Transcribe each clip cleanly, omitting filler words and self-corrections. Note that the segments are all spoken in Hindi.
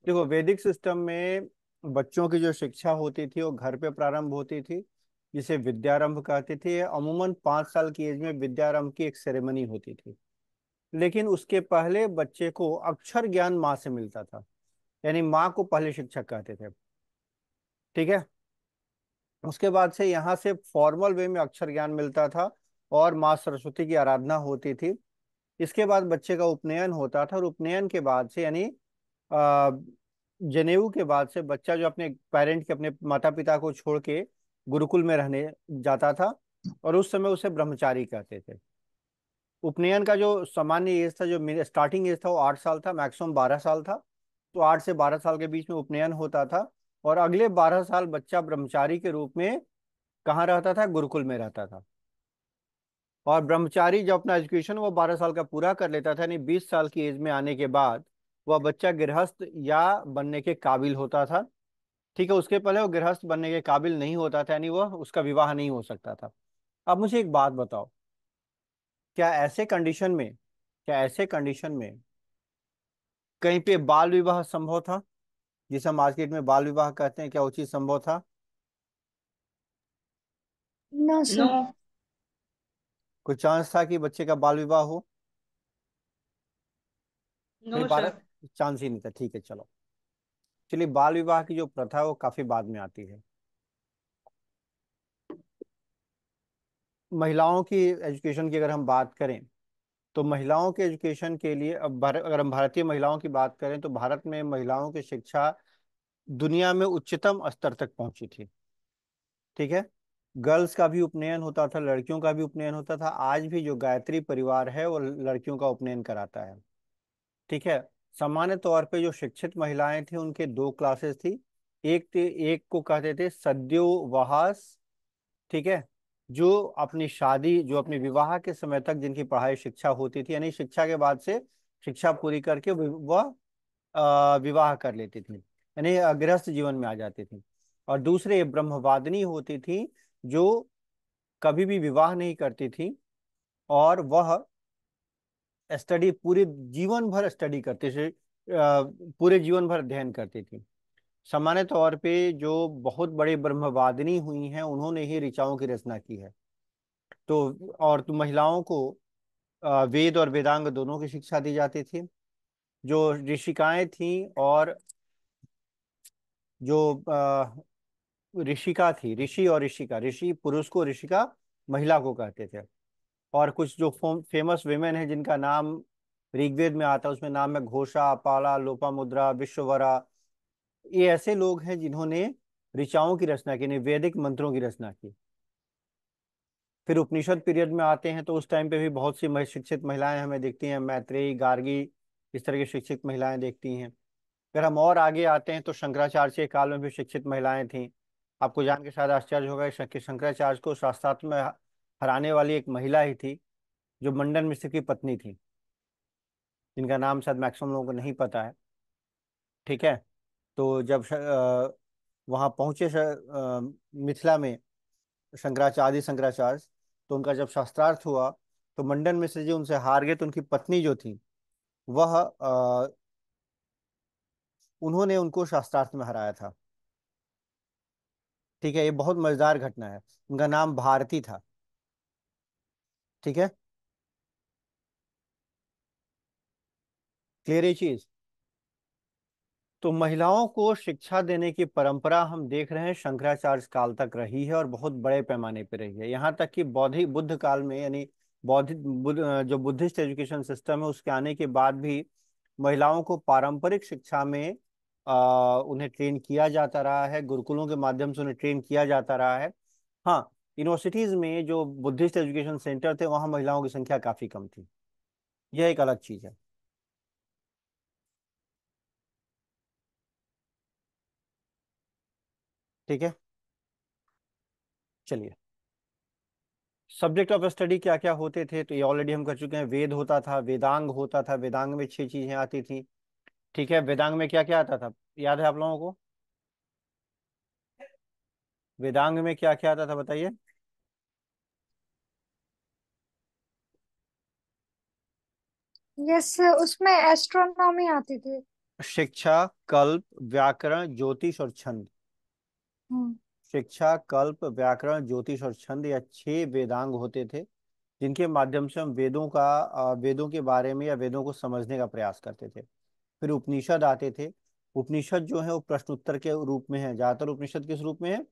देखो, वैदिक सिस्टम में बच्चों की जो शिक्षा होती थी वो घर पे प्रारंभ होती थी, जिसे विद्यारंभ कहते थे। अमूमन 5 साल की एज में विद्यारंभ की एक सेरेमनी होती थी। लेकिन उसके पहले बच्चे को अक्षर ज्ञान माँ से मिलता था, यानी माँ को पहले शिक्षक कहते थे। ठीक है। उसके बाद से यहाँ से फॉर्मल वे में अक्षर ज्ञान मिलता था और माँ सरस्वती की आराधना होती थी। इसके बाद बच्चे का उपनयन होता था, और उपनयन के बाद से यानी आ, जनेऊ के बाद से बच्चा जो अपने पेरेंट के, अपने माता पिता को छोड़ के गुरुकुल में रहने जाता था, और उस समय उसे ब्रह्मचारी कहते थे। उपनयन का जो सामान्य एज था, जो स्टार्टिंग एज था, वो 8 साल था, मैक्सिमम 12 साल था। तो 8 से 12 साल के बीच में उपनयन होता था, और अगले 12 साल बच्चा ब्रह्मचारी के रूप में कहाँ रहता था? गुरुकुल में रहता था। और ब्रह्मचारी जब अपना एजुकेशन वो 12 साल का पूरा कर लेता था, यानी 20 साल की एज में आने के बाद वह बच्चा गृहस्थ या बनने के काबिल होता था। ठीक है। उसके पहले वो गृहस्थ बनने के काबिल नहीं होता था, यानी वह उसका विवाह नहीं हो सकता था। अब मुझे एक बात बताओ, क्या ऐसे कंडीशन में क्या ऐसे कंडीशन में कहीं पे बाल विवाह संभव था? जिसे हम मार्केट में बाल विवाह कहते हैं, क्या वो चीज संभव था? No no. सर। कोई चांस था कि बच्चे का बाल विवाह हो? चलिए, नो बारह सर। चांस ही नहीं था। ठीक है, चलो। चलिए, बाल विवाह की जो प्रथा है वो काफी बाद में आती है। महिलाओं की एजुकेशन की अगर हम बात करें, तो महिलाओं के एजुकेशन के लिए, अब अगर हम भारतीय महिलाओं की बात करें, तो भारत में महिलाओं की शिक्षा दुनिया में उच्चतम स्तर तक पहुंची थी। ठीक है। गर्ल्स का भी उपनयन होता था, लड़कियों का भी उपनयन होता था। आज भी जो गायत्री परिवार है वो लड़कियों का उपनयन कराता है। ठीक है। सामान्य तौर पे जो शिक्षित महिलाएं थी उनके दो क्लासेस थी। एक को कहते थे सद्योवहास। ठीक है। जो अपनी विवाह के समय तक जिनकी पढ़ाई शिक्षा होती थी, यानी शिक्षा के बाद से शिक्षा पूरी करके वह विवाह कर लेती थी, यानी गृहस्थ जीवन में आ जाती थी। और दूसरे ब्रह्मवादिनी होती थी, जो कभी भी विवाह नहीं करती थी, और वह स्टडी पूरे जीवन भर स्टडी करती थी, पूरे जीवन भर अध्ययन करती थी। सामान्य तौर पे जो बहुत बड़े ब्रह्मवादिनी हुई हैं उन्होंने ही ऋचाओं की रचना की है। तो और तो महिलाओं को वेद और वेदांग दोनों की शिक्षा दी जाती थी। जो ऋषिकाएं थीं, और जो ऋषिका थी, ऋषि और ऋषिका, ऋषि पुरुष को, ऋषिका महिला को कहते थे। और कुछ जो फेमस वेमेन है जिनका नाम ऋग्वेद में आता है, उसमें नाम है घोषा, पाला, लोपामुद्रा, विश्ववरा। ये ऐसे लोग हैं जिन्होंने ऋचाओं की रचना की, यानी वैदिक मंत्रों की रचना की। फिर उपनिषद पीरियड में आते हैं, तो उस टाइम पे भी बहुत सी शिक्षित महिलाएं हमें दिखती हैं, मैत्रेयी, गार्गी, इस तरह की शिक्षित महिलाएं देखती हैं। अगर हम और आगे आते हैं तो शंकराचार्य के काल में भी शिक्षित महिलाएं थीं। आपको जान के शायद आश्चर्य होगा कि शंकराचार्य को शास्त्रार्थ में हराने वाली एक महिला ही थी, जो मंडन मिश्र की पत्नी थी, जिनका नाम शायद मैक्सिमम लोगों को नहीं पता है। ठीक है। तो जब वहाँ पहुंचे मिथिला में आदि शंकराचार्य, तो उनका जब शास्त्रार्थ हुआ, तो मंडन मिश्र जी उनसे हार गए। तो उनकी पत्नी जो थी वह उन्होंने उनको शास्त्रार्थ में हराया था। ठीक है। ये बहुत मजेदार घटना है। उनका नाम भारती था। ठीक है। क्लियर ये चीज? तो महिलाओं को शिक्षा देने की परंपरा हम देख रहे हैं शंकराचार्य काल तक रही है, और बहुत बड़े पैमाने पर रही है। यहाँ तक कि बौद्धिक बुद्ध काल में, यानी जो बुद्धिस्ट एजुकेशन सिस्टम है उसके आने के बाद भी महिलाओं को पारंपरिक शिक्षा में उन्हें ट्रेन किया जाता रहा है, गुरुकुलों के माध्यम से उन्हें ट्रेन किया जाता रहा है। हाँ, यूनिवर्सिटीज में जो बुद्धिस्ट एजुकेशन सेंटर थे वहाँ महिलाओं की संख्या काफी कम थी। यह एक अलग चीज है। ठीक है। चलिए, सब्जेक्ट ऑफ स्टडी क्या क्या होते थे तो ये ऑलरेडी हम कर चुके हैं। वेद होता था, वेदांग होता था, वेदांग में 6 चीजें आती थी। ठीक है। वेदांग में क्या क्या आता था, याद है आप लोगों को? वेदांग में क्या क्या आता था, बताइए। यस, उसमें एस्ट्रोनॉमी आती थी। शिक्षा, कल्प, व्याकरण, ज्योतिष और छंद। हम्म। शिक्षा, कल्प, व्याकरण, ज्योतिष और छंद, या 6 वेदांग होते थे जिनके माध्यम से हम वेदों के बारे में या वेदों को समझने का प्रयास करते थे। फिर उपनिषद आते थे। उपनिषद जो है वो प्रश्नोत्तर के रूप में है, ज्यादातर उपनिषद किस रूप में है?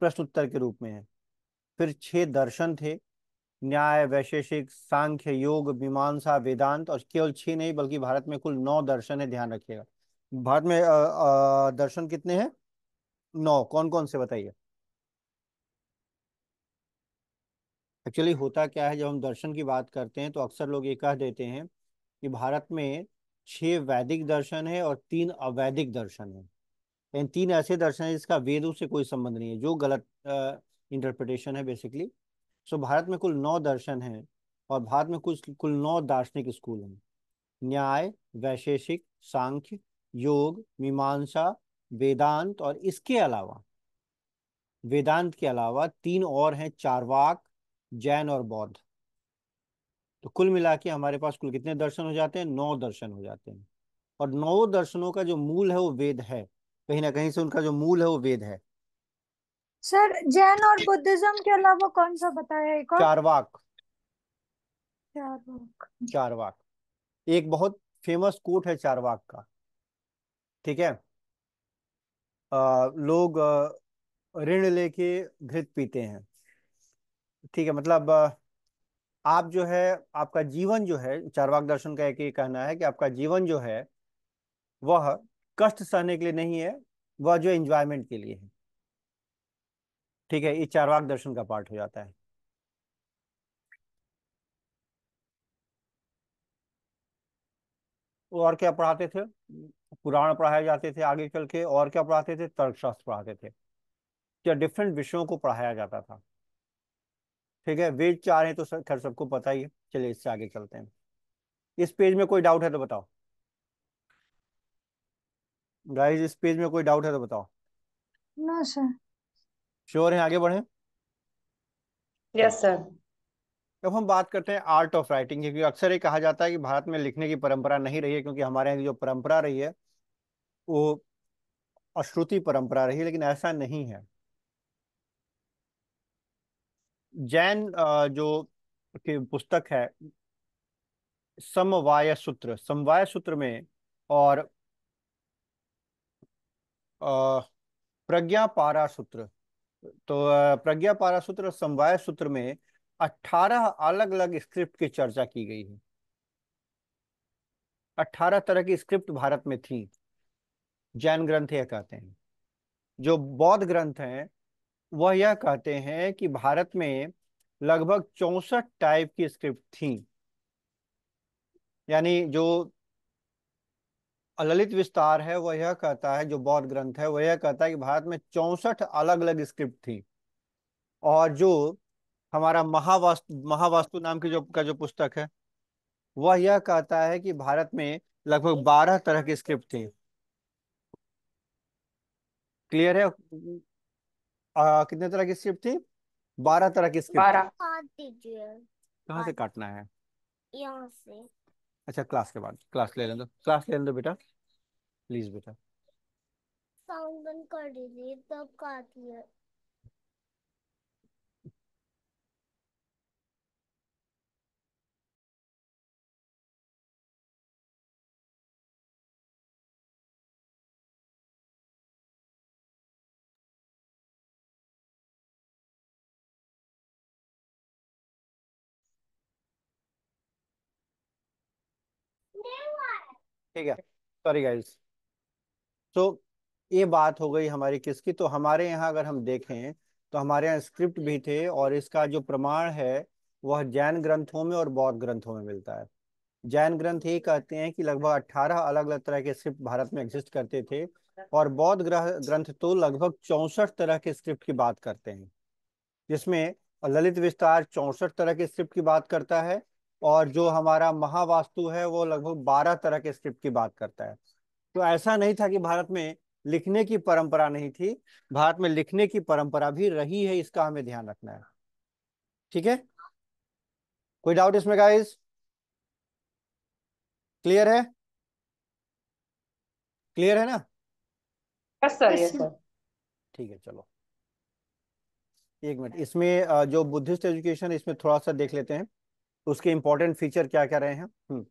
प्रश्नोत्तर के रूप में है। फिर 6 दर्शन थे, न्याय, वैशेषिक, सांख्य, योग, मीमांसा, वेदांत। और केवल 6 नहीं बल्कि भारत में कुल 9 दर्शन है, ध्यान रखिएगा। भारत में दर्शन कितने हैं? 9। कौन कौन से बताइए। एक्चुअली होता क्या है, जब हम दर्शन की बात करते हैं तो अक्सर लोग ये कह देते हैं कि भारत में 6 वैदिक दर्शन है और 3 अवैदिक दर्शन है। इन 3 ऐसे दर्शन है जिसका वेदों से कोई संबंध नहीं है, जो गलत इंटरप्रिटेशन है बेसिकली। सो भारत में कुल 9 दर्शन हैं और भारत में कुल 9 दार्शनिक स्कूल हैं। न्याय, वैशेषिक, सांख्य, योग, मीमांसा, वेदांत। और इसके अलावा, वेदांत के अलावा 3 और हैं, चारवाक, जैन और बौद्ध। तो कुल मिला के हमारे पास कुल कितने दर्शन हो जाते हैं? 9 दर्शन हो जाते हैं। और 9 दर्शनों का जो मूल है वो वेद है, कहीं ना कहीं से उनका जो मूल है वो वेद है। सर, जैन और बुद्धिज्म के अलावा कौन सा बताया एक और? चारवाक। चार लोग। चारवाक एक बहुत फेमस कोट है चारवाक का। ठीक है। लोग ऋण लेके घृत पीते हैं। ठीक है, मतलब आप जो है, आपका जीवन जो है, चार्वाक दर्शन का एक ही कहना है कि आपका जीवन जो है वह कष्ट सहने के लिए नहीं है, वह जो एंजॉयमेंट के लिए है। ठीक है, ये चार्वाक दर्शन का पार्ट हो जाता है। वो और क्या पढ़ाते थे? पुराण पढ़ाए जाते थे, आगे चल के और क्या पढ़ाते थे? तर्कशास्त्र पढ़ाते थे। या डिफरेंट विषयों को पढ़ाया जाता था। ठीक है, वेद 4 हैं तो खैर सबको पता ही है। चलिए इससे आगे चलते हैं। इस पेज में कोई डाउट है तो बताओ। गाइस, इस पेज में कोई डाउट है तो बताओ। No sir. श्योर है, आगे बढ़े। चलिए, यस सर। अब हम बात करते हैं आर्ट ऑफ राइटिंग, क्योंकि अक्सर ये कहा जाता है कि भारत में लिखने की परंपरा नहीं रही है, क्योंकि हमारे यहाँ की जो परंपरा रही है वो अश्रुति परंपरा रही है, लेकिन ऐसा नहीं है। जैन जो की पुस्तक है समवाय सूत्र में, और अ, प्रज्ञा पारा सूत्र, तो प्रज्ञा पारा सूत्र और समवाय सूत्र में 18 अलग अलग स्क्रिप्ट की चर्चा की गई है। 18 तरह की स्क्रिप्ट भारत में थी। जैन ग्रंथ यह कहते हैं। जो बौद्ध ग्रंथ हैं वह यह कहते हैं कि भारत में लगभग 64 टाइप की स्क्रिप्ट थी। यानी जो ललित विस्तार है वह यह कहता है, जो बौद्ध ग्रंथ है वह यह कहता है कि भारत में 64 अलग अलग स्क्रिप्ट थी। और जो हमारा महावास्तु नाम की जो पुस्तक है वह यह कहता है कि भारत में लगभग 12 तरह की स्क्रिप्ट थी। क्लियर है? कितने तरह की स्क्रिप्ट थी? 12 तरह की स्क्रिप्ट थी। 12। काट दीजिए। कहाँ से काटना है? यहाँ से। अच्छा, क्लास के बाद क्लास ले लें दो, क्लास ले लें दो बेटा, प्लीज बेटा। साउंड बंद कर दीजिए तब काटिए। ठीक है, सॉरी गाइस। तो ये बात हो गई हमारी किसकी, तो हमारे यहाँ अगर हम देखें तो हमारे यहाँ स्क्रिप्ट भी थे, और इसका जो प्रमाण है वह जैन ग्रंथों में और बौद्ध ग्रंथों में मिलता है। जैन ग्रंथ ये कहते हैं कि लगभग 18 अलग अलग तरह के स्क्रिप्ट भारत में एग्जिस्ट करते थे, और बौद्ध ग्रंथ तो लगभग 64 तरह के स्क्रिप्ट की बात करते हैं, जिसमें ललित विस्तार 64 तरह के स्क्रिप्ट की बात करता है, और जो हमारा महावास्तु है वो लगभग 12 तरह के स्क्रिप्ट की बात करता है। तो ऐसा नहीं था कि भारत में लिखने की परंपरा नहीं थी, भारत में लिखने की परंपरा भी रही है, इसका हमें ध्यान रखना है। ठीक है, कोई डाउट इसमें गाइस? क्लियर है? क्लियर है ना? Yes sir, yes yes sir. Sir. ठीक है, चलो एक मिनट, इसमें जो बुद्धिस्ट एजुकेशन, इसमें थोड़ा सा देख लेते हैं उसके इंपॉर्टेंट फीचर क्या क्या रहे हैं।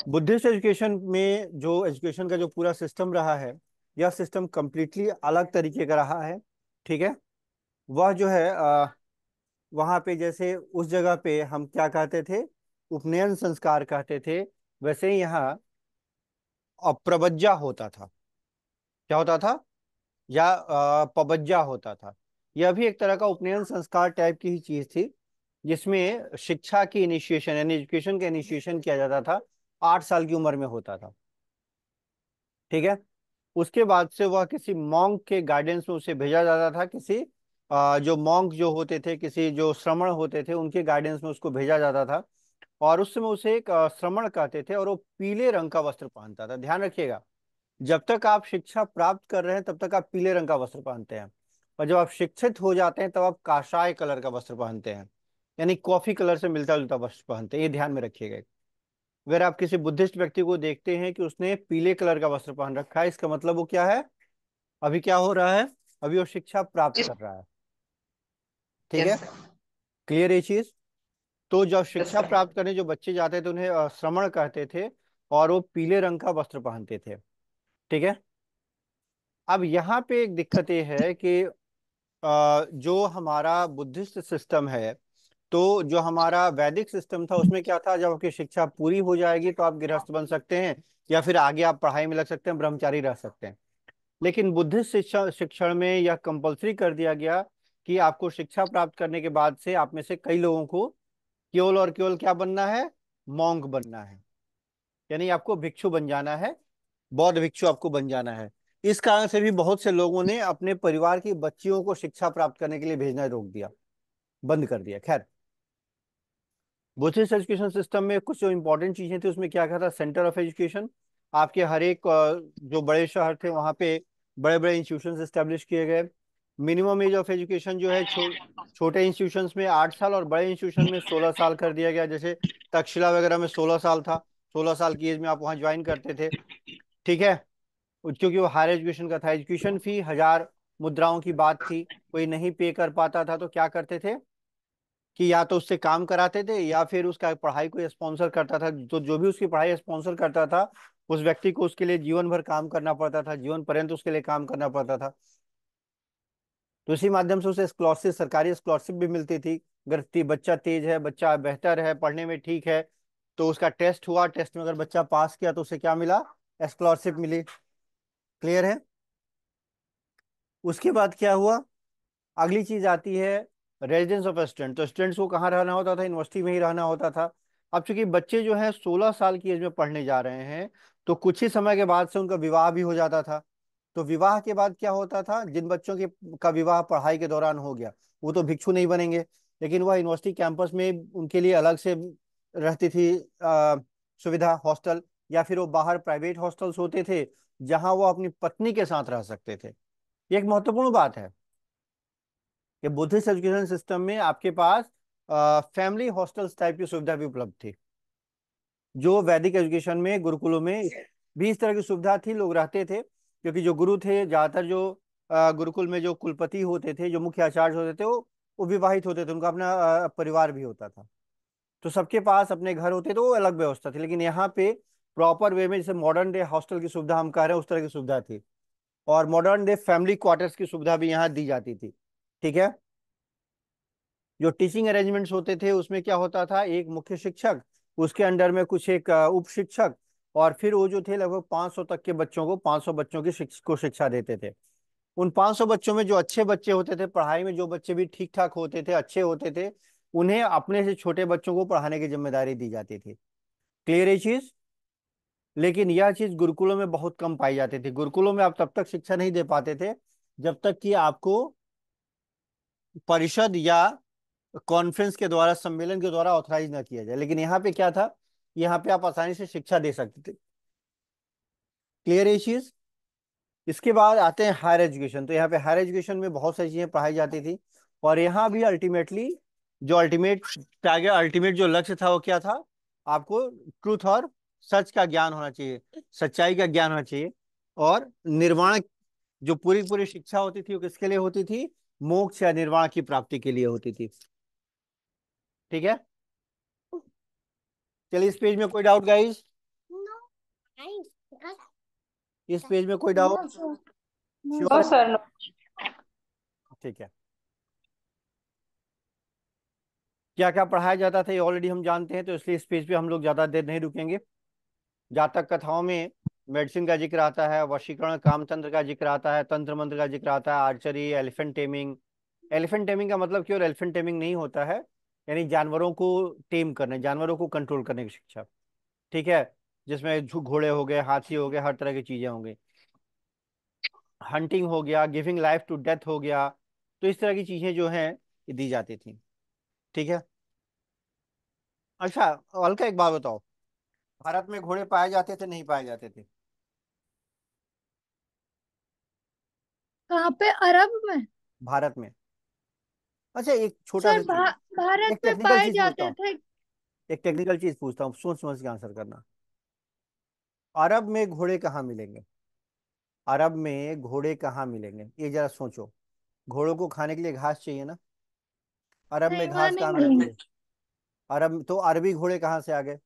बुद्धिस्ट एजुकेशन में जो एजुकेशन का जो पूरा सिस्टम रहा है, यह सिस्टम कंप्लीटली अलग तरीके का रहा है। ठीक है, वह जो है वहां पे जैसे उस जगह पे हम क्या कहते थे, उपनयन संस्कार कहते थे, वैसे ही यहाँ अप्रबज्जा होता था। क्या होता था? या पबज्जा होता था। यह भी एक तरह का उपनयन संस्कार टाइप की ही चीज थी, जिसमें शिक्षा की इनिशिएशन यानी एजुकेशन का इनिशिएशन किया जाता था, 8 साल की उम्र में होता था। ठीक है, उसके बाद से वह किसी मॉन्क के गाइडेंस में उसे भेजा जाता था, किसी जो मॉन्क जो होते थे, किसी जो श्रमण होते थे, उनके गाइडेंस में उसको भेजा जाता था। और उस समय उसे एक श्रमण कहते थे, और वो पीले रंग का वस्त्र पहनता था। ध्यान रखिएगा, जब तक आप शिक्षा प्राप्त कर रहे हैं तब तक आप पीले रंग का वस्त्र पहनते हैं, और जब आप शिक्षित हो जाते हैं तब आप काशाय कलर का वस्त्र पहनते हैं, यानी कॉफी कलर से मिलता जुलता वस्त्र पहनते हैं। ये ध्यान में रखिएगा। अगर आप किसी बुद्धिस्ट व्यक्ति को देखते हैं कि उसने पीले कलर का वस्त्र पहन रखा है, इसका मतलब वो क्या है? अभी क्या हो रहा है? अभी वो शिक्षा प्राप्त कर रहा है। ठीक है, यस सर, क्लियर ये चीज? तो जब यस शिक्षा सर। प्राप्त करने जो बच्चे जाते थे उन्हें श्रमण कहते थे, और वो पीले रंग का वस्त्र पहनते थे। ठीक है, अब यहाँ पे एक दिक्कत ये है कि जो हमारा बुद्धिस्ट सिस्टम है, तो जो हमारा वैदिक सिस्टम था उसमें क्या था, जब आपकी शिक्षा पूरी हो जाएगी तो आप गृहस्थ बन सकते हैं, या फिर आगे आप पढ़ाई में लग सकते हैं, ब्रह्मचारी रह सकते हैं। लेकिन बुद्धिस्ट शिक्षा शिक्षण में यह कंपलसरी कर दिया गया कि आपको शिक्षा प्राप्त करने के बाद से आप में से कई लोगों को केवल और केवल क्या बनना है? मॉन्क बनना है, यानी आपको भिक्षु बन जाना है, बौद्ध भिक्षु आपको बन जाना है। इस कारण से भी बहुत से लोगों ने अपने परिवार की बच्चियों को शिक्षा प्राप्त करने के लिए भेजना रोक दिया, बंद कर दिया। खैर, बुद्धिस्ट एजुकेशन सिस्टम में कुछ जो इंपॉर्टेंट चीजें थी उसमें क्या क्या था? सेंटर ऑफ एजुकेशन, आपके हर एक जो बड़े शहर थे वहाँ पे बड़े बड़े इंस्टीट्यूशन स्टेब्लिश किए गए। मिनिमम एज ऑफ एजुकेशन जो है छोटे इंस्टीट्यूशंस में 8 साल और बड़े इंस्टीट्यूशन में 16 साल कर दिया गया। जैसे तक्षशिला वगैरह में 16 साल था, 16 साल की एज में आप वहाँ ज्वाइन करते थे। ठीक है, क्योंकि वो हायर एजुकेशन का था। एजुकेशन फी 1000 मुद्राओं की बात थी, कोई नहीं पे कर पाता था तो क्या करते थे कि या तो उससे काम कराते थे या फिर उसका पढ़ाई को स्पॉन्सर करता था। तो जो भी उसकी पढ़ाई स्पॉन्सर करता था उस व्यक्ति को उसके लिए जीवन भर काम करना पड़ता था, जीवन पर्यंत उसके लिए काम करना पड़ता था। तो इसी माध्यम से उसे स्कॉलरशिप, सरकारी स्कॉलरशिप भी मिलती थी। अगर बच्चा तेज है, बच्चा बेहतर है, पढ़ने में ठीक है, तो उसका टेस्ट हुआ, टेस्ट में अगर बच्चा पास किया तो उसे क्या मिला? स्कॉलरशिप मिली। क्लियर है? उसके बाद क्या हुआ? अगली चीज आती है रेजिडेंस ऑफ स्टूडेंट। तो स्टूडेंट्स को कहाँ रहना होता था? यूनिवर्सिटी में ही रहना होता था। अब चूंकि बच्चे जो हैं 16 साल की एज में पढ़ने जा रहे हैं, तो कुछ ही समय के बाद से उनका विवाह भी हो जाता था। तो विवाह के बाद क्या होता था? जिन बच्चों के का विवाह पढ़ाई के दौरान हो गया, वो तो भिक्षु नहीं बनेंगे, लेकिन वह यूनिवर्सिटी कैंपस में उनके लिए अलग से रहती थी सुविधा, हॉस्टल, या फिर वो बाहर प्राइवेट हॉस्टल्स होते थे जहां वो अपनी पत्नी के साथ रह सकते थे। ये एक महत्वपूर्ण बात है कि बुद्धिस्ट एजुकेशन सिस्टम में आपके पास फैमिली हॉस्टल्स टाइप की सुविधा भी उपलब्ध थी, जो वैदिक एजुकेशन में गुरुकुलों में भी इस तरह की सुविधा थी। लोग रहते थे, क्योंकि जो गुरु थे ज्यादातर, जो गुरुकुल में जो कुलपति होते थे, जो मुख्य आचार्य होते थे, वो विवाहित होते थे, उनका अपना परिवार भी होता था। तो सबके पास अपने घर होते थे, वो अलग व्यवस्था थी। लेकिन यहाँ पे प्रॉपर वे में जैसे मॉडर्न डे हॉस्टल की सुविधा हम कह रहे हैं, उस तरह की सुविधा थी, और मॉडर्न डे फैमिली क्वार्टर्स की सुविधा भी यहाँ दी जाती थी। ठीक है, जो टीचिंग अरेंजमेंट्स होते थे उसमें क्या होता था? एक मुख्य शिक्षक, उसके अंडर में कुछ एक उप शिक्षक, और फिर वो जो थे लगभग 500 तक के बच्चों को, 500 बच्चों की शिक्षा देते थे। उन 500 बच्चों में जो अच्छे बच्चे होते थे, पढ़ाई में जो बच्चे भी ठीक ठाक होते थे, अच्छे होते थे, उन्हें अपने से छोटे बच्चों को पढ़ाने की जिम्मेदारी दी जाती थी। क्लियर ये चीज? लेकिन यह चीज गुरुकुलों में बहुत कम पाई जाती थी। गुरुकुलों में आप तब तक शिक्षा नहीं दे पाते थे जब तक कि आपको परिषद या कॉन्फ्रेंस के द्वारा, सम्मेलन के द्वारा ऑथराइज ना किया जाए। लेकिन यहाँ पे क्या था? यहाँ पे आप आसानी से शिक्षा दे सकते थे। क्लियर है ये चीज? इसके बाद आते हैं हायर एजुकेशन। तो यहाँ पे हायर एजुकेशन में बहुत सारी चीजें पढ़ाई जाती थी, और यहाँ भी अल्टीमेटली जो अल्टीमेट टारगेट, अल्टीमेट जो लक्ष्य था वो क्या था? आपको ट्रूथ और सच का ज्ञान होना चाहिए, सच्चाई का ज्ञान होना चाहिए। और निर्वाण, जो पूरी पूरी शिक्षा होती थी वो किसके लिए होती थी? मोक्ष या निर्वाण की प्राप्ति के लिए होती थी। ठीक है, चलिए इस पेज में कोई डाउट गाइस? No, I इस पेज में कोई no doubt? Sir, no sure no है? सर। Sir no. ठीक है, क्या क्या पढ़ाया जाता था ये ऑलरेडी हम जानते हैं, तो इसलिए इस पेज पे हम लोग ज्यादा देर नहीं रुकेंगे। जातक कथाओं में मेडिसिन का जिक्र आता है, वशीकरण कामतंत्र का जिक्र आता है, तंत्र मंत्र का जिक्र आता है, archery, elephant taming. Elephant taming का मतलब क्यों एलिफेंट टेमिंग नहीं होता है, यानी जानवरों को टेम करने, जानवरों को कंट्रोल करने की शिक्षा। ठीक है, जिसमें घोड़े हो गए, हाथी हो गए, हर तरह की चीजें होंगी। हंटिंग हो गया, गिविंग लाइफ टू डेथ हो गया, तो इस तरह की चीजें जो हैं ये दी जाती थी। ठीक है, अच्छा अलका एक बात बताओ, भारत में घोड़े पाए जाते थे नहीं पाए जाते थे? कहाँ पे, अरब में? भारत में। अच्छा एक छोटा सर सा चीज, भारत एक में टेक्निकल पाए चीज पूछता जाते हूँ, थे। एक टेक्निकल चीज पूछता हूँ, सोच समझ के आंसर करना। अरब में घोड़े कहाँ मिलेंगे? अरब में घोड़े कहाँ मिलेंगे ये जरा सोचो। घोड़ों को खाने के लिए घास चाहिए ना, अरब में नहीं, वहाँ घास नहीं कहाँ मिलती मिलेंगे। है? अरब तो अरबी घोड़े कहाँ से आ गए?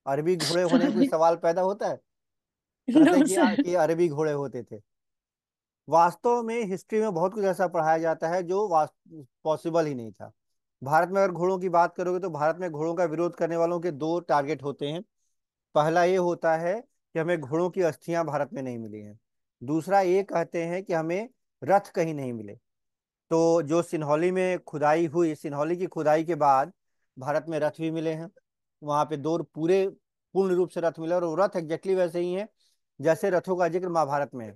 अरबी घोड़े होने का कोई सवाल पैदा होता है? कहते नो हैं सर। कि अरबी घोड़े होते थे। वास्तव में हिस्ट्री में बहुत कुछ ऐसा पढ़ाया जाता है जो पॉसिबल ही नहीं था। भारत में अगर घोड़ों की बात करोगे तो भारत में घोड़ों का विरोध करने वालों के दो टारगेट होते हैं। पहला ये होता है कि हमें घोड़ों की अस्थियां भारत में नहीं मिली हैं। दूसरा ये कहते हैं कि हमें रथ कहीं नहीं मिले। तो जो सिन्हौली में खुदाई हुई, सिन्हौली की खुदाई के बाद भारत में रथ भी मिले हैं। वहां पे दो पूरे पूर्ण रूप से रथ मिले, और वो रथ एग्जैक्टली वैसे ही हैं जैसे रथों का जिक्र महाभारत में है।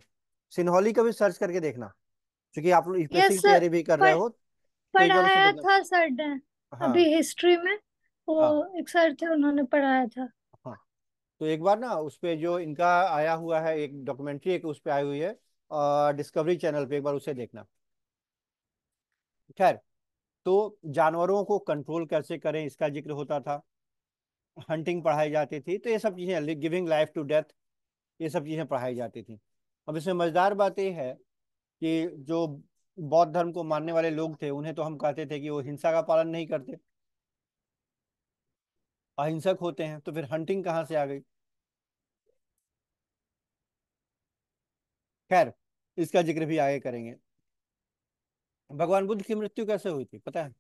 सिन्हौली का भी सर्च करके देखना, क्योंकि आप लोग यूपीएससी की यस सर, तैयारी भी कर रहे पढ़ हो, तो एक बार उसे पढ़ाया देखना। था सर ने अभी हाँ हिस्ट्री में। वो हाँ एक सर थे, उन्होंने पढ़ाया था। हाँ, तो एक बार ना उस पे जो इनका आया हुआ है एक डॉक्यूमेंट्री, एक उस पे आई हुई है डिस्कवरी चैनल पे, एक बार उसे देखना। खैर, तो जानवरों को कंट्रोल कैसे करें इसका जिक्र होता था, हंटिंग पढ़ाई जाती थी, तो ये सब चीजें, गिविंग लाइफ टू डेथ, ये सब चीजें पढ़ाई जाती थी। अब इसमें मजेदार बात यह है कि जो बौद्ध धर्म को मानने वाले लोग थे उन्हें तो हम कहते थे कि वो हिंसा का पालन नहीं करते, अहिंसक होते हैं, तो फिर हंटिंग कहाँ से आ गई? खैर, इसका जिक्र भी आगे करेंगे। भगवान बुद्ध की मृत्यु कैसे हुई थी पता है?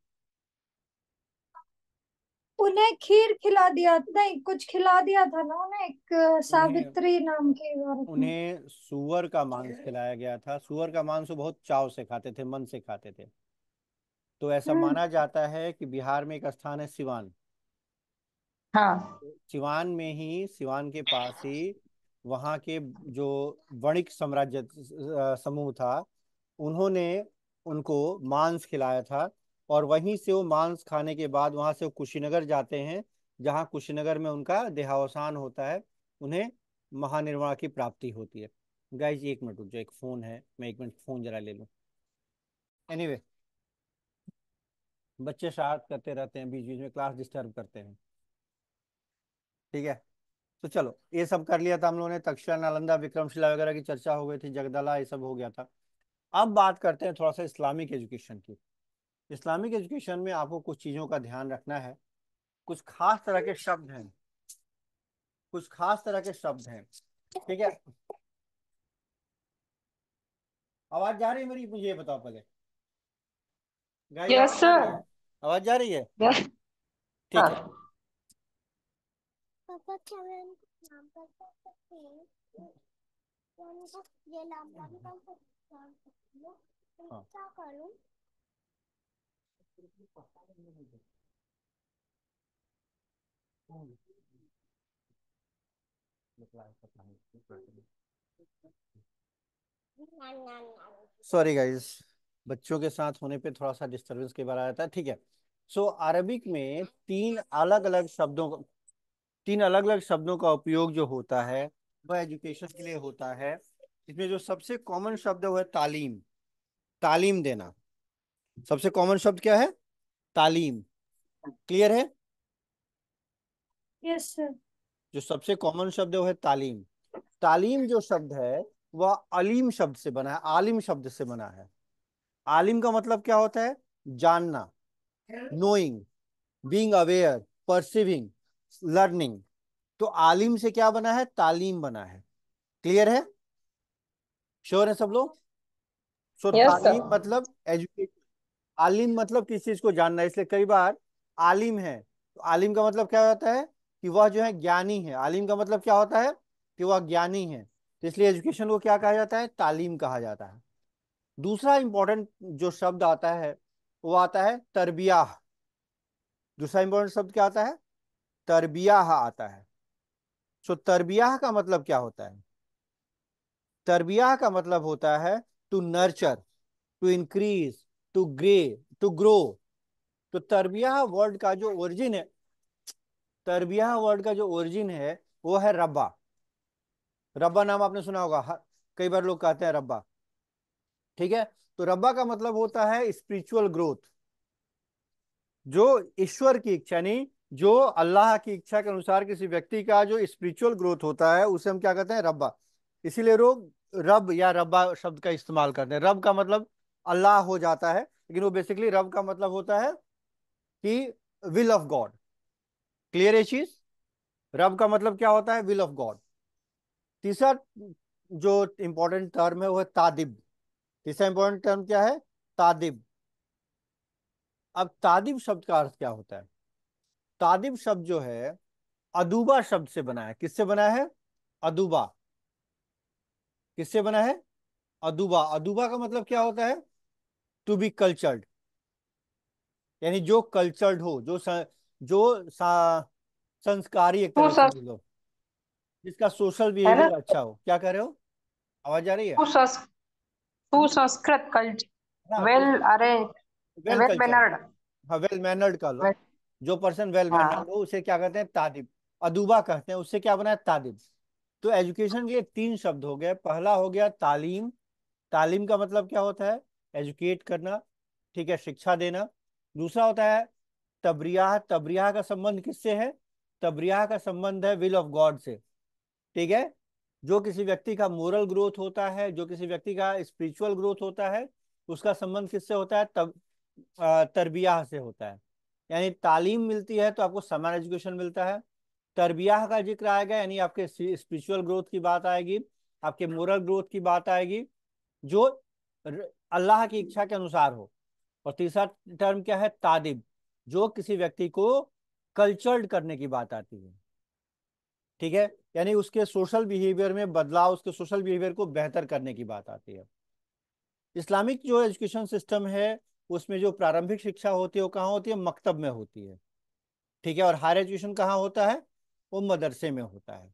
उन्हें खीर खिला दिया, नहीं कुछ खिला दिया था ना उन्हें, एक उन्हें सावित्री नाम की औरत ने। उन्हें सुअर का मांस खिलाया गया था। सुअर का मांस वो बहुत चाव से खाते थे, मन से खाते थे। तो ऐसा हम्म। माना जाता है कि बिहार में एक स्थान है सिवान, हाँ। सिवान में ही, सिवान के पास ही वहाँ के जो वणिक साम्राज्य समूह था, उन्होंने उनको मांस खिलाया था। और वहीं से वो मांस खाने के बाद वहां से वो कुशीनगर जाते हैं, जहाँ कुशीनगर में उनका देहावसान होता है, उन्हें महानिर्वाण की प्राप्ति होती है। गाइज एक मिनट रुक जाओ, एक फोन है, मैं एक मिनट फोन जरा ले लूँ। एनीवे, बच्चे शरारत करते रहते हैं, बीच बीच में क्लास डिस्टर्ब करते हैं। ठीक है, तो चलो ये सब कर लिया था हम लोगों ने, तक्षशिला नालंदा विक्रमशिला वगैरह की चर्चा हो गई थी, जगदला ये सब हो गया था। अब बात करते हैं थोड़ा सा इस्लामिक एजुकेशन की। इस्लामिक एजुकेशन में आपको कुछ चीजों का ध्यान रखना है। कुछ खास तरह के शब्द हैं, कुछ खास तरह के शब्द हैं। ठीक है, आवाज जा रही है मेरी? मुझे ये बताओ पहले गाइस, यस आवाज जा रही सर। है? आवाज जा रही है? यस ठीक है। सर। पापा क्या मैं उनको नाम पर कर सकती हूँ? या उनको ये नाम पर भी कर सकती हूँ? तो हाँ, क्या करूँ? ना ना ना। सॉरी गाइस, बच्चों के साथ होने पे थोड़ा सा डिस्टरबेंस के बार आ जाता है। ठीक है, सो अरबिक में तीन अलग अलग शब्दों का उपयोग जो होता है वह एजुकेशन के लिए होता है। इसमें जो सबसे कॉमन शब्द है वो है तालीम, तालीम देना। सबसे कॉमन शब्द क्या है? तालीम। क्लियर है? Yes sir. जो सबसे कॉमन शब्द है वो है तालीम। तालीम जो शब्द है वह अलीम शब्द से बना है, आलिम शब्द से बना है। आलिम का मतलब क्या होता है? जानना, knowing, being aware, perceiving, learning. तो आलिम से क्या बना है? तालीम बना है। क्लियर है? श्योर है सब लोग? So yes sir. तालीम मतलब एजुकेशन, आलिम मतलब किसी चीज को जानना। इसलिए कई बार आलिम है तो आलिम का मतलब क्या होता है? कि वह जो है ज्ञानी है। आलिम का मतलब क्या होता है? कि वह ज्ञानी है। तो इसलिए एजुकेशन को क्या कहा जाता है? तालीम कहा जाता है। दूसरा इंपॉर्टेंट जो शब्द आता है वो आता है तरबियाह। दूसरा इंपॉर्टेंट शब्द क्या आता है? तरबियाह आता है। सो तरबियाह का मतलब क्या होता है? तरबियाह का मतलब होता है to nurture, to increase, to grey, to grow. तो तरबिया वर्ड का जो ओरिजिन है, तरबिया वर्ड का जो ओरिजिन है वो है रब्बा। रब्बा नाम आपने सुना होगा, कई बार लोग कहते हैं रब्बा। ठीक है? तो रब्बा का मतलब होता है स्पिरिचुअल ग्रोथ। जो ईश्वर की इच्छा, यानी जो अल्लाह की इच्छा के अनुसार किसी व्यक्ति का जो स्पिरिचुअल ग्रोथ होता है उसे हम क्या कहते हैं? रब्बा। इसीलिए लोग रब या रब्बा शब्द का इस्तेमाल करते हैं। रब का मतलब अल्लाह हो जाता है, लेकिन वो बेसिकली रब का मतलब होता है कि विल ऑफ गॉड। क्लियर है चीज? रब का मतलब क्या होता है? Will of God. तीसरा जो इंपॉर्टेंट टर्म है वो है तादिब। तीसरा इंपॉर्टेंट टर्म क्या है? तादिब। अब तादिब शब्द का अर्थ क्या होता है? तादिब शब्द जो है अदूबा शब्द से बना है। किससे बना है? अदूबा। किससे बना है? अदूबा। अदूबा का मतलब क्या होता है? टू बी कल्चर्ड, यानी जो कल्चर्ड हो, संस्कारी, एक टू तरह से सस समझ लो, जिसका सोशल है ना? बिहेवियर अच्छा हो। क्या कह रहे हो? आवाज आ रही है? सुसंस्कृत कल्चर, ना, well arrange, well well culture. Mannered. हाँ, वेल मैनर्ड का लो। जो पर्सन वेल मैनर्ड हाँ। हो उसे क्या कहते हैं? तादिब। अदूबा कहते हैं, उससे क्या बना है? तादिब। तो एजुकेशन के तीन शब्द हो गए। पहला हो गया तालीम। तालीम का मतलब क्या होता है? एजुकेट करना, ठीक है, शिक्षा देना। दूसरा होता है तबरियाह। तबरियाह का संबंध किससे है? तबरियाह का संबंध है विल ऑफ गॉड से। ठीक है? जो किसी व्यक्ति का मोरल ग्रोथ होता है, जो किसी व्यक्ति का स्पिरिचुअल ग्रोथ होता है, उसका संबंध किससे होता है? तरबियाह से होता है। यानी तालीम मिलती है तो आपको समर एजुकेशन मिलता है। तरबियाह का जिक्र आएगा यानी आपके स्पिरिचुअल ग्रोथ की बात आएगी, आपके मोरल ग्रोथ की बात आएगी, जो अल्लाह की इच्छा के अनुसार हो। और तीसरा टर्म क्या है? तादिब, जो किसी व्यक्ति को कल्चर्ड करने की बात आती है। ठीक है? यानी उसके सोशल बिहेवियर में बदलाव, उसके सोशल बिहेवियर को बेहतर करने की बात आती है। इस्लामिक जो एजुकेशन सिस्टम है उसमें जो प्रारंभिक शिक्षा होती है वो कहाँ होती है? मकतब में होती है। ठीक है? और हायर एजुकेशन कहाँ होता है? वो मदरसे में होता है।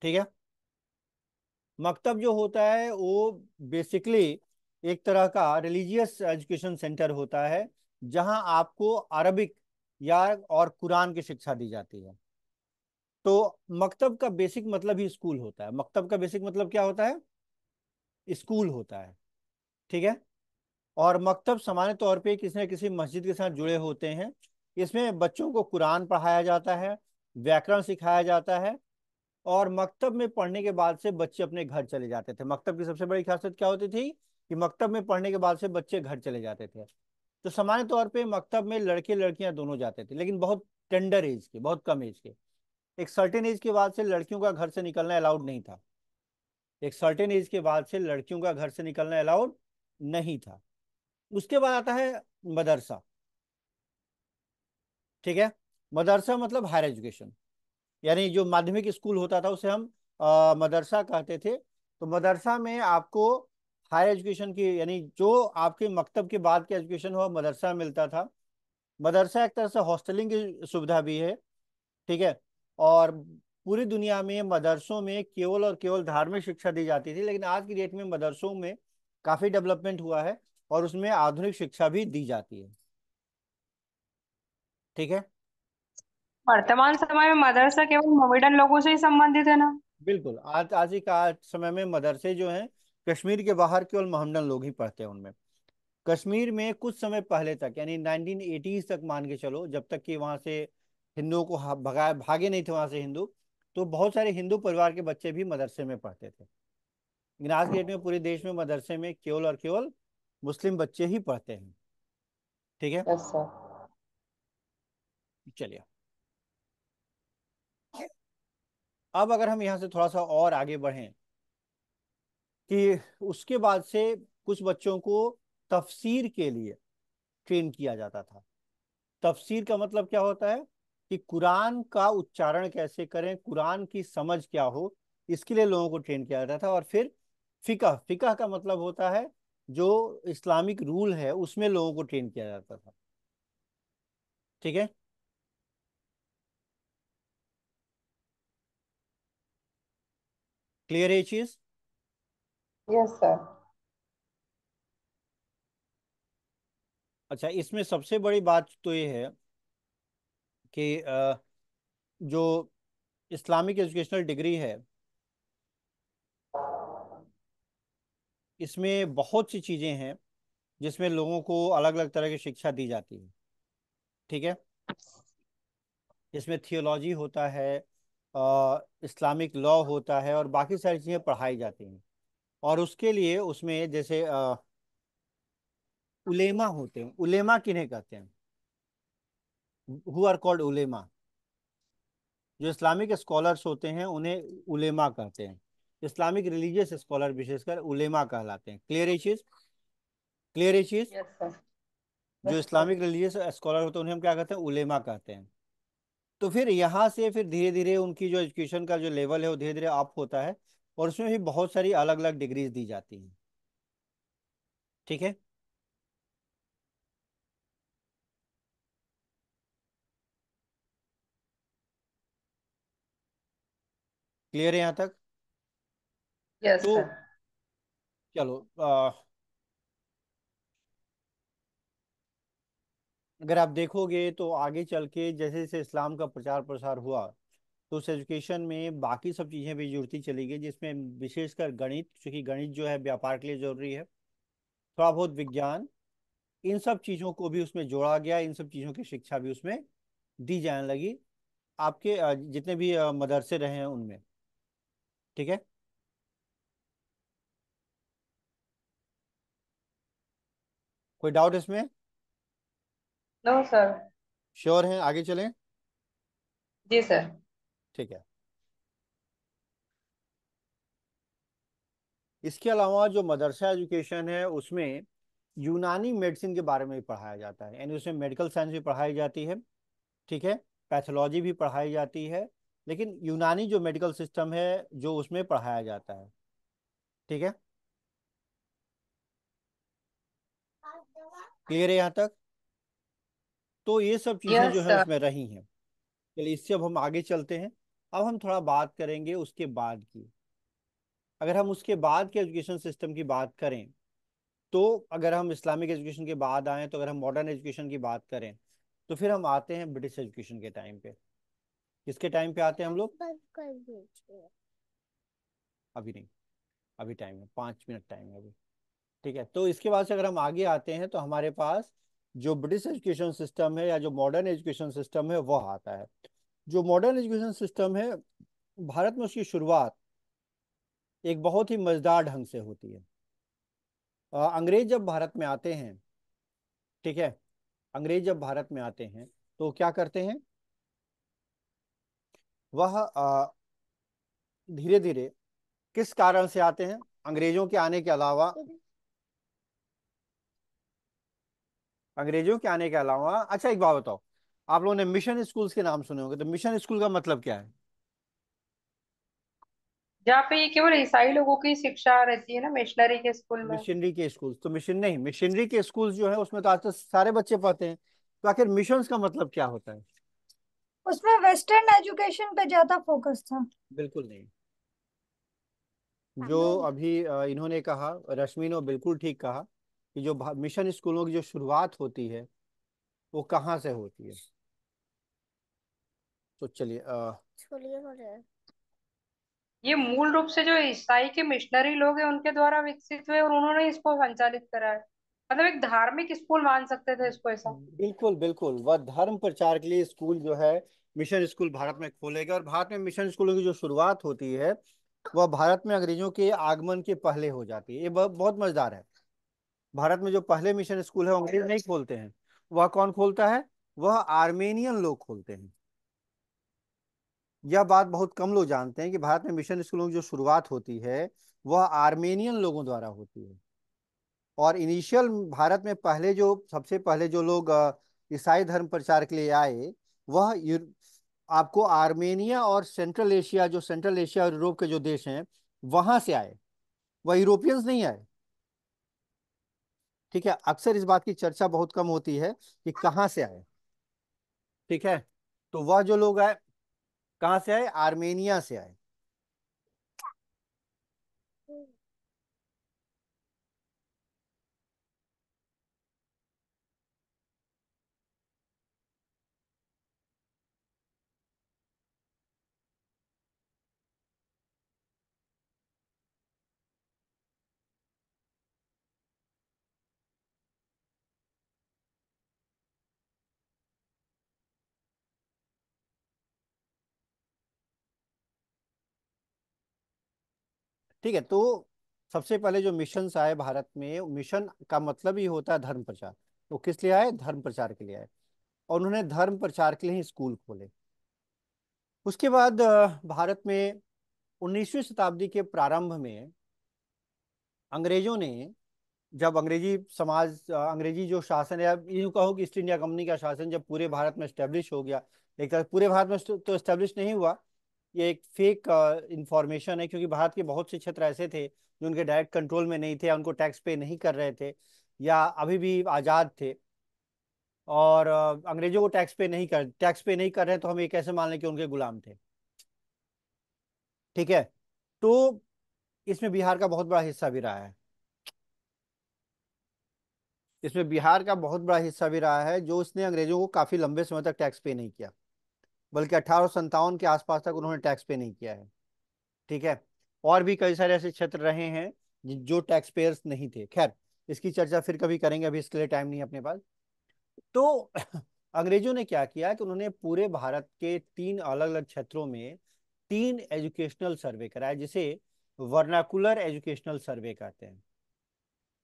ठीक है? मकतब जो होता है वो बेसिकली एक तरह का रिलीजियस एजुकेशन सेंटर होता है, जहां आपको अरबिक या और कुरान की शिक्षा दी जाती है। तो मकतब का बेसिक मतलब ही स्कूल होता है। मकतब का बेसिक मतलब क्या होता है? स्कूल होता है। ठीक है? और मकतब सामान्य तौर पे किसी न किसी मस्जिद के साथ जुड़े होते हैं। इसमें बच्चों को कुरान पढ़ाया जाता है, व्याकरण सिखाया जाता है, और मकतब में पढ़ने के बाद से बच्चे अपने घर चले जाते थे। मकतब की सबसे बड़ी खासियत क्या होती थी? कि मकतब में पढ़ने के बाद से बच्चे घर चले जाते थे। तो सामान्य तौर पे मकतब में लड़के लड़कियां दोनों जाते थे, लेकिन बहुत टेंडर एज के, बहुत कम एज के। एक सर्टेन एज के बाद से लड़कियों का घर से निकलना अलाउड नहीं था। एक सर्टेन एज के बाद से लड़कियों का घर से निकलना अलाउड नहीं था। उसके बाद आता है मदरसा। ठीक है? मदरसा मतलब हायर एजुकेशन, यानी जो माध्यमिक स्कूल होता था उसे हम मदरसा कहते थे। तो मदरसा में आपको हायर एजुकेशन की, यानी जो आपके मकतब के बाद की एजुकेशन हो मदरसा में मिलता था। मदरसा एक तरह से हॉस्टलिंग की सुविधा भी है। ठीक है? और पूरी दुनिया में मदरसों में केवल और केवल धार्मिक शिक्षा दी जाती थी, लेकिन आज की डेट में मदरसों में काफी डेवलपमेंट हुआ है और उसमें आधुनिक शिक्षा भी दी जाती है। ठीक है? वर्तमान समय में मदरसा केवल मोमेडन लोगों से ही संबंधित है ना? बिल्कुल। आज ही का समय में मदरसे जो हैं कश्मीर के बाहर केवल मोहम्मदन लोग ही पढ़ते हैं उनमें। कश्मीर में कुछ समय पहले तक, यानी 1980s तक मान के चलो, जब तक कि वहां से हिंदुओं को भगाए भागे नहीं थे वहां से हिंदू, तो बहुत सारे हिंदू परिवार के बच्चे भी मदरसे में पढ़ते थे। लेकिन आज के डेट में पूरे देश में मदरसे में केवल और केवल मुस्लिम बच्चे ही पढ़ते हैं। ठीक है, यस सर। चलिए अब अगर हम यहाँ से थोड़ा सा और आगे बढ़ें कि उसके बाद से कुछ बच्चों को तफसीर के लिए ट्रेन किया जाता था। तफसीर का मतलब क्या होता है कि कुरान का उच्चारण कैसे करें, कुरान की समझ क्या हो, इसके लिए लोगों को ट्रेन किया जाता था। और फिर फिकह, फिकह का मतलब होता है जो इस्लामिक रूल है उसमें लोगों को ट्रेन किया जाता था। ठीक है, क्लियर है ये चीज? Yes sir. अच्छा, इसमें सबसे बड़ी बात तो ये है कि जो इस्लामिक एजुकेशनल डिग्री है इसमें बहुत सी चीजें हैं जिसमें लोगों को अलग अलग तरह की शिक्षा दी जाती है। ठीक है, इसमें थियोलॉजी होता है, इस्लामिक लॉ होता है और बाकी सारी चीज़ें पढ़ाई जाती हैं। और उसके लिए उसमें जैसे उलेमा होते हैं। उलेमा किन्हें कहते हैं? हु आर कॉल्ड उलेमा। जो इस्लामिक स्कॉलर्स होते हैं उन्हें उलेमा कहते हैं। इस्लामिक रिलीजियस स्कॉलर विशेषकर उलेमा कहलाते हैं। क्लियर है चीज? क्लियर है चीज? Yes sir. जो yes sir. Islamic religious scholar होते हैं उन्हें हम क्या कहते हैं? उलेमा कहते हैं। तो फिर यहाँ से फिर धीरे धीरे उनकी जो एजुकेशन का जो लेवल है वो धीरे धीरे अप होता है और उसमें भी बहुत सारी अलग अलग डिग्रीज दी जाती हैं। ठीक है, क्लियर है यहाँ तक? यस तो सर। चलो अगर आप देखोगे तो आगे चल के जैसे जैसे इस्लाम का प्रचार प्रसार हुआ तो उस एजुकेशन में बाकी सब चीज़ें भी जुड़ती चली गई, जिसमें विशेषकर गणित, क्योंकि गणित जो है व्यापार के लिए जरूरी है, थोड़ा बहुत विज्ञान, इन सब चीज़ों को भी उसमें जोड़ा गया। इन सब चीज़ों की शिक्षा भी उसमें दी जाने लगी आपके जितने भी मदरसे रहे हैं उनमें। ठीक है, कोई डाउट इसमें? No sir. श्योर हैं? आगे चलें? जी सर। ठीक है, इसके अलावा जो मदरसा एजुकेशन है उसमें यूनानी मेडिसिन के बारे में भी पढ़ाया जाता है, यानी उसमें मेडिकल साइंस भी पढ़ाई जाती है। ठीक है, पैथोलॉजी भी पढ़ाई जाती है, लेकिन यूनानी जो मेडिकल सिस्टम है जो उसमें पढ़ाया जाता है। ठीक है, क्लियर है यहाँ तक? तो ये सब चीज़ें यस जो है सर। उसमें रही हैं। चलिए इससे अब हम आगे चलते हैं। अब हम थोड़ा बात करेंगे उसके बाद की। अगर हम उसके बाद के एजुकेशन सिस्टम की बात करें तो अगर हम इस्लामिक एजुकेशन के बाद आए तो अगर हम मॉडर्न एजुकेशन की बात करें तो फिर हम आते हैं ब्रिटिश एजुकेशन के टाइम पे। किसके टाइम पे आते हैं हम लोग? बंद कर दीजिए। अभी नहीं, अभी टाइम है, 5 मिनट टाइम है अभी। ठीक है, तो इसके बाद से अगर हम आगे आते हैं तो हमारे पास जो ब्रिटिश एजुकेशन सिस्टम है या जो मॉडर्न एजुकेशन सिस्टम है वह आता है। जो मॉडर्न एजुकेशन सिस्टम है भारत में उसकी शुरुआत एक बहुत ही मजेदार ढंग से होती है। अंग्रेज जब भारत में आते हैं, ठीक है, अंग्रेज जब भारत में आते हैं तो क्या करते हैं? वह धीरे धीरे किस कारण से आते हैं? अंग्रेजों के आने के अलावा, अंग्रेजों के आने के अलावा, अच्छा एक बात बताओ, आप लोगों ने मिशन स्कूल्स के नाम सुने होंगे, तो मिशन स्कूल का मतलब क्या है? जहाँ पे ये केवल ईसाई लोगों की शिक्षा रहती है ना, मिशनरी के स्कूल में। मिशनरी के स्कूल्स, तो मिशन नहीं, मिशनरी के स्कूल्स जो है उसमें तो आज तक सारे बच्चे पढ़ते हैं, तो आखिर मिशंस का मतलब क्या होता है? उसमें वेस्टर्न एजुकेशन पे ज्यादा फोकस था। बिल्कुल नहीं। जो अभी इन्होंने कहा, रश्मि ने बिल्कुल ठीक कहा कि जो मिशन स्कूलों की जो शुरुआत होती है वो कहाँ से होती है। तो चलिए छोड़िए हो रहे हैं। ये मूल रूप से जो ईसाई के मिशनरी लोग हैं उनके द्वारा विकसित हुए और उन्होंने इसको संचालित करा है। मतलब एक धार्मिक स्कूल मान सकते थे इसको ऐसा। बिल्कुल बिल्कुल, वह धर्म प्रचार के लिए स्कूल जो है मिशन स्कूल भारत में खोलेगा। और भारत में मिशन स्कूलों की जो शुरुआत होती है वह भारत में अंग्रेजों के आगमन के पहले हो जाती है। ये बहुत मजेदार है। भारत में जो पहले मिशन स्कूल है वो अंग्रेज नहीं खोलते हैं। वह कौन खोलता है? वह आर्मेनियन लोग खोलते हैं। यह बात बहुत कम लोग जानते हैं कि भारत में मिशन स्कूलों की जो शुरुआत होती है वह आर्मेनियन लोगों द्वारा होती है। और इनिशियल भारत में पहले जो सबसे पहले जो लोग ईसाई धर्म प्रचार के लिए आए वह आपको आर्मेनिया और सेंट्रल एशिया, जो सेंट्रल एशिया और यूरोप के जो देश हैं वहां से आए। वह यूरोपियंस नहीं आए। ठीक है, अक्सर इस बात की चर्चा बहुत कम होती है कि कहाँ से आए। ठीक है, तो वह जो लोग आए कहाँ से आए? आर्मेनिया से आए। ठीक है, तो सबसे पहले जो मिशन आए भारत में, मिशन का मतलब ही होता है धर्म प्रचार। तो किस लिए आए? धर्म प्रचार के लिए आए। और उन्होंने धर्म प्रचार के लिए ही स्कूल खोले। उसके बाद भारत में 19वीं शताब्दी के प्रारंभ में अंग्रेजों ने, जब अंग्रेजी समाज, अंग्रेजी जो शासन है, अब यूं कहो कि ईस्ट इंडिया कंपनी का शासन जब पूरे भारत में स्टेब्लिश हो गया। एक तरह पूरे भारत में तो स्टेब्लिश नहीं हुआ। ये एक फेक इंफॉर्मेशन है, क्योंकि भारत के बहुत से क्षेत्र ऐसे थे जो उनके डायरेक्ट कंट्रोल में नहीं थे, या उनको टैक्स पे नहीं कर रहे थे, या अभी भी आज़ाद थे। और अंग्रेजों को टैक्स पे नहीं कर रहे, तो हम ये कैसे मान लें कि उनके गुलाम थे? ठीक है, तो इसमें बिहार का बहुत बड़ा हिस्सा भी रहा है। इसमें बिहार का बहुत बड़ा हिस्सा भी रहा है, जो इसने अंग्रेजों को काफी लंबे समय तक टैक्स पे नहीं किया, बल्कि 1857 के आसपास तक उन्होंने टैक्स पे नहीं किया है। ठीक है, और भी कई सारे ऐसे क्षेत्र रहे हैं जो टैक्स पेयर्स नहीं थे। खैर, इसकी चर्चा फिर कभी करेंगे, अभी इसके लिए टाइम नहीं है अपने पास। तो अंग्रेजों ने क्या किया कि उन्होंने पूरे भारत के 3 अलग अलग क्षेत्रों में 3 एजुकेशनल सर्वे कराए, जिसे वर्नाकुलर एजुकेशनल सर्वे कहते हैं।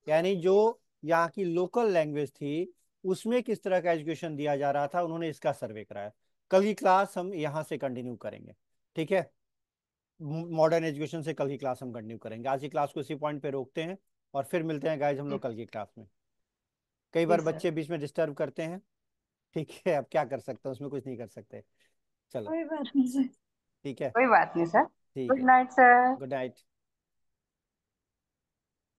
यानी जो यहाँ की लोकल लैंग्वेज थी उसमें किस तरह का एजुकेशन दिया जा रहा था, उन्होंने इसका सर्वे कराया। कल की क्लास हम यहाँ से कंटिन्यू करेंगे। ठीक है, मॉडर्न एजुकेशन से कल की क्लास हम कंटिन्यू करेंगे। आज की क्लास को इसी पॉइंट पे रोकते हैं, और फिर मिलते हैं गाइज हम जी लोग कल की क्लास में। कई जी बार सर। बच्चे बीच में डिस्टर्ब करते हैं। ठीक है, अब क्या कर सकते हैं, उसमें कुछ नहीं कर सकते। चलो, कोई बात नहीं सर। ठीक है। कोई बात नहीं सर। ठीक गुड है, नाइट सर। Good night.